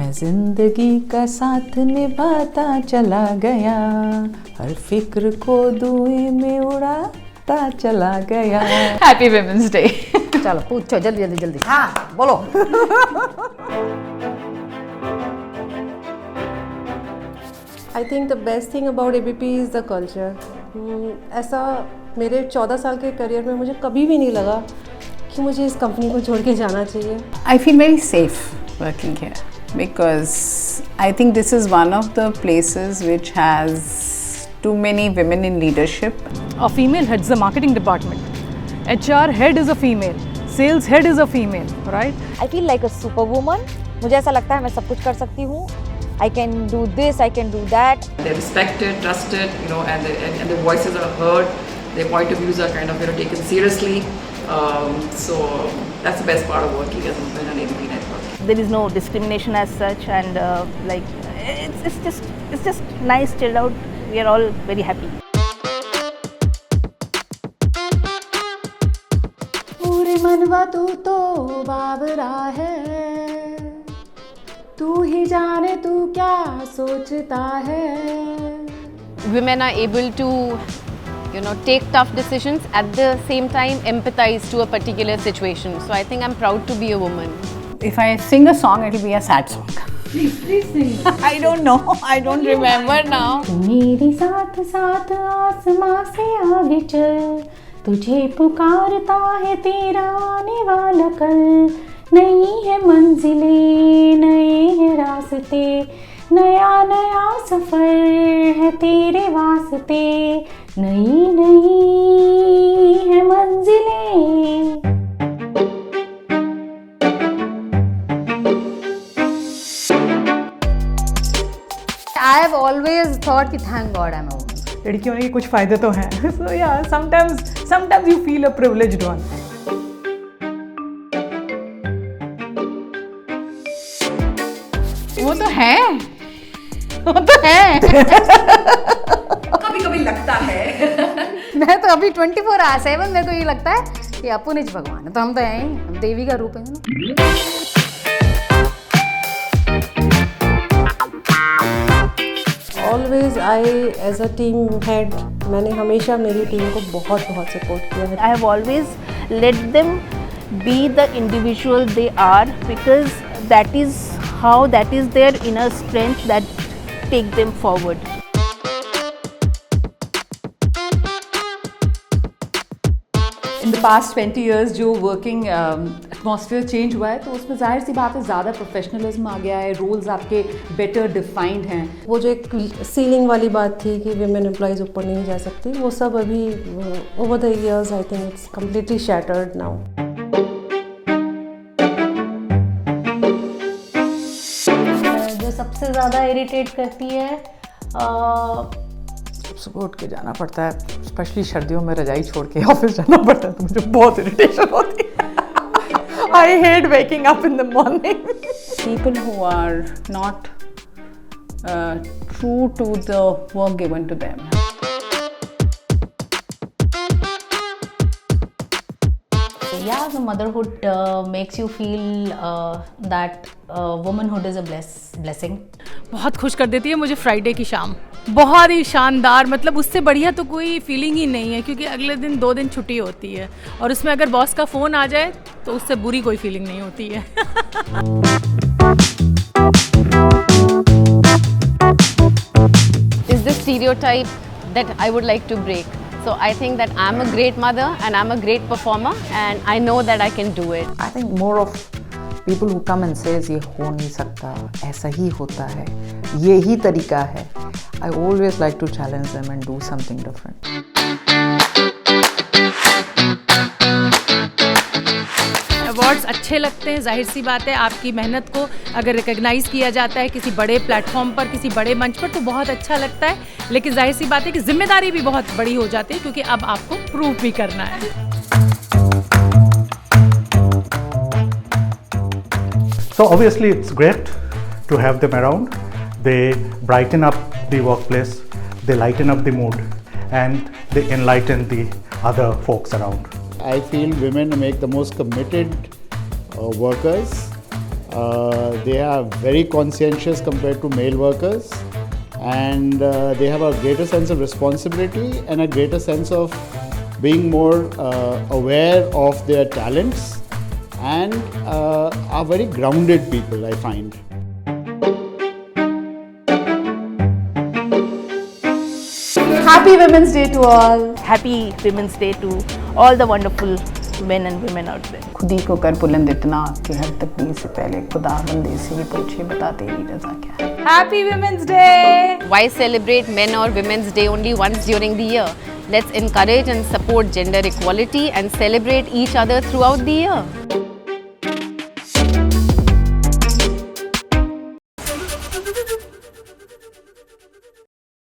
मैं जिंदगी का साथ निभाता चला गया, हर फिक्र को धुएं में उड़ाता चला गया। Happy women's day. चलो पूछो जल्दी जल्दी जल्दी। हाँ बोलो। I think the best thing about ABP is the culture. ऐसा मेरे 14 साल के करियर में मुझे कभी भी नहीं लगा कि मुझे इस कंपनी को छोड़ के जाना चाहिए। I feel very safe working here because I think this is one of the places which has too many women in leadership. A female heads the marketing department. HR head is a female. Sales head is a female, right? I feel like a superwoman. मुझे ऐसा लगता है मैं सब कुछ कर सकती हूँ. I can do this, I can do that. They're respected, trusted, and their voices are heard. Their point of views are kind of taken seriously. So that's the best part of working as an ABP network. There is no discrimination as such, and it's just nice, chilled out. We are all very happy. पूरे मनवा तू तो बाबरा है, तू ही जाने तू क्या सोचता है। Women are able to take tough decisions, at the same time empathize to a particular situation. So I think I'm proud to be a woman. If I sing a song, it will be a sad song. Please sing. I don't know. I don't remember now. मेरे साथ साथ आसमां से आगे चल, तुझे पुकारता है तेरा आने वाला कल। नई है मंजिलें, नए हैं रास्ते, नया नया सफर है तेरे वास्ते। नई नई है मंजिलें। I have always thought कि thank God I'm a woman. लड़की होने के कुछ फायदे तो हैं. So yeah, sometimes you feel a privileged one. वो तो है, वो तो है। कभी कभी लगता है। मैं तो अभी 24/7 मेरे को ये लगता है कि अपुनिज भगवान है, तो हम तो हैं ही, हम देवी का रूप है ना। Always I as a team head, मैंने हमेशा मेरी टीम को बहुत सपोर्ट किया है। I have always let them be the individual they are, because that is their inner strength that take them forward. In the past 20 years जो working atmosphere change हुआ है, तो उसमें जाहिर सी बात है ज़्यादा प्रोफेशनलिज्म आ गया है, रोल्स आपके बेटर डिफाइंड हैं। वो जो एक सीलिंग वाली बात थी कि विमेन एम्प्लॉइज ऊपर नहीं जा सकती, वो सब अभी over the years I think it's completely shattered now. जो सबसे ज़्यादा इरिटेट करती है, सुबह उठ के जाना पड़ता है, स्पेशली सर्दियों में रजाई छोड़ के ऑफिस जाना पड़ता है, तो मुझे बहुत इरिटेशन होती है। I hate waking up in the morning. People who are not true to the work given to them. yeah, the motherhood makes you feel that womanhood is a blessing. बहुत खुश कर देती है मुझे फ्राइडे की शाम, बहुत ही शानदार। मतलब उससे बढ़िया तो कोई फीलिंग ही नहीं है, क्योंकि अगले दिन 2 दिन छुट्टी होती है, और उसमें अगर बॉस का फ़ोन आ जाए तो उससे बुरी कोई फीलिंग नहीं होती है। Is the stereotype that I would like to break. So I think that I'm a great mother and I'm a great performer and I know that I can do it. I think more of people who come and says ये हो नहीं सकता, ऐसा ही होता है, ये ही तरीका है. I always like to challenge them and do something different. Awards अच्छे लगते हैं, जाहिर सी बात है आपकी मेहनत को अगर रिकग्नाइज किया जाता है किसी बड़े प्लेटफॉर्म पर, किसी बड़े मंच पर, तो बहुत अच्छा लगता है। लेकिन जाहिर सी बात है कि जिम्मेदारी भी बहुत बड़ी हो जाती है, क्योंकि अब आपको प्रूव भी करना है। So obviously it's great to have them around. They brighten up the workplace, they lighten up the mood, and they enlighten the other folks around. I feel women make the most committed workers, They are very conscientious compared to male workers, and they have a greater sense of responsibility and a greater sense of being more aware of their talents, and are very grounded people, I find. Happy Women's Day to all. Happy Women's Day to all the wonderful men and women out there. खुद ही को कर बुलंद इतना कि हर तकलीफ से पहले खुदा बंदे से ही पूछे बता तेरी रज़ा क्या है. Happy Women's Day. Why celebrate Men or Women's Day only once during the year? Let's encourage and support gender equality and celebrate each other throughout the year.